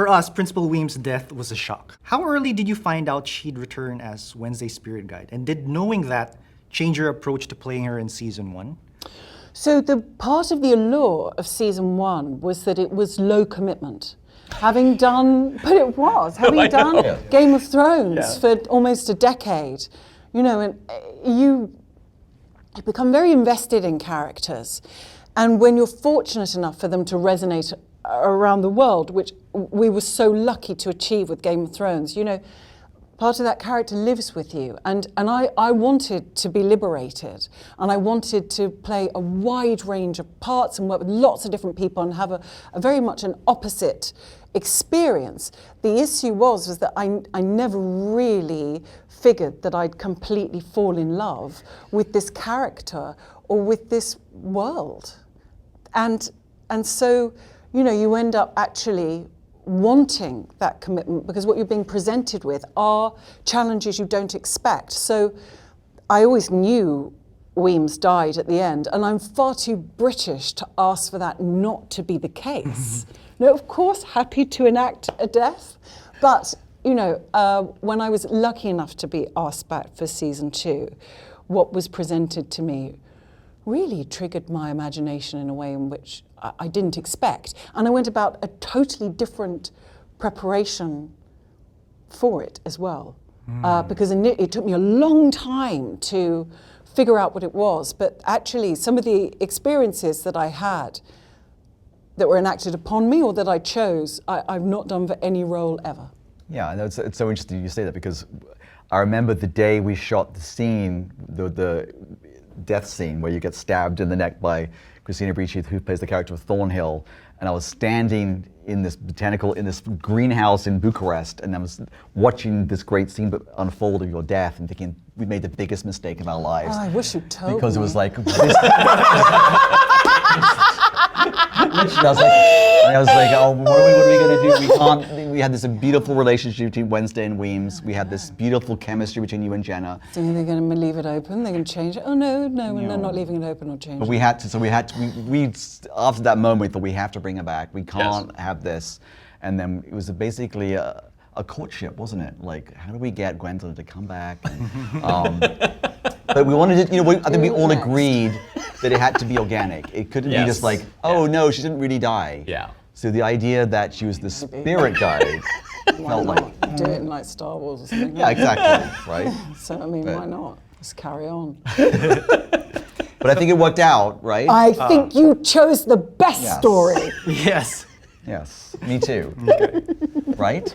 For us, Principal Weem's death was a shock. How early did you find out she'd return as Wednesday's spirit guide? And did knowing that change your approach to playing her in season 1? So the part of the allure of season 1 was that it was low commitment. Having done Game of Thrones for almost a decade, you know, and you become very invested in characters. And when you're fortunate enough for them to resonate around the world, which we were so lucky to achieve with Game of Thrones, you know, part of that character lives with you. And I wanted to be liberated, and I wanted to play a wide range of parts and work with lots of different people and have a very much an opposite experience. The issue was that I never really figured that I'd completely fall in love with this character or with this world. And so, you know, you end up actually wanting that commitment because what you're being presented with are challenges you don't expect. So I always knew Weems died at the end, and I'm far too British to ask for that not to be the case. No, of course, happy to enact a death, but you know, when I was lucky enough to be asked back for season 2, what was presented to me really triggered my imagination in a way in which I didn't expect. And I went about a totally different preparation for it as well. Because it took me a long time to figure out what it was. But actually, some of the experiences that I had that were enacted upon me or that I chose, I've not done for any role ever. Yeah, and it's so interesting you say that, because I remember the day we shot the scene, the death scene where you get stabbed in the neck by Christina Ricci, who plays the character of Thornhill, and I was standing in this greenhouse in Bucharest, and I was watching this great scene unfold of your death and thinking, we made the biggest mistake of our lives. Oh, I wish you'd told because me. It was like, I was like, oh, what are we going to do? We had this beautiful relationship between Wednesday and Weems. We had this beautiful chemistry between you and Jenna. So they're going to leave it open? They're going to change it? Oh no, they're not leaving it open or changing it. But we after that moment, we thought we have to bring her back. We can't have this. And then it was basically a courtship, wasn't it? Like, how do we get Gwendoline to come back? And, but we wanted it, I think we all agreed that it had to be organic. It couldn't be just like, oh no, she didn't really die. Yeah. So the idea that she was the spirit guide felt like... Do it in like Star Wars or something. Yeah, exactly, right? So, I mean, why not? Let's carry on. But I think it worked out, right? I think you chose the best story. Yes. Yes, me too. Right?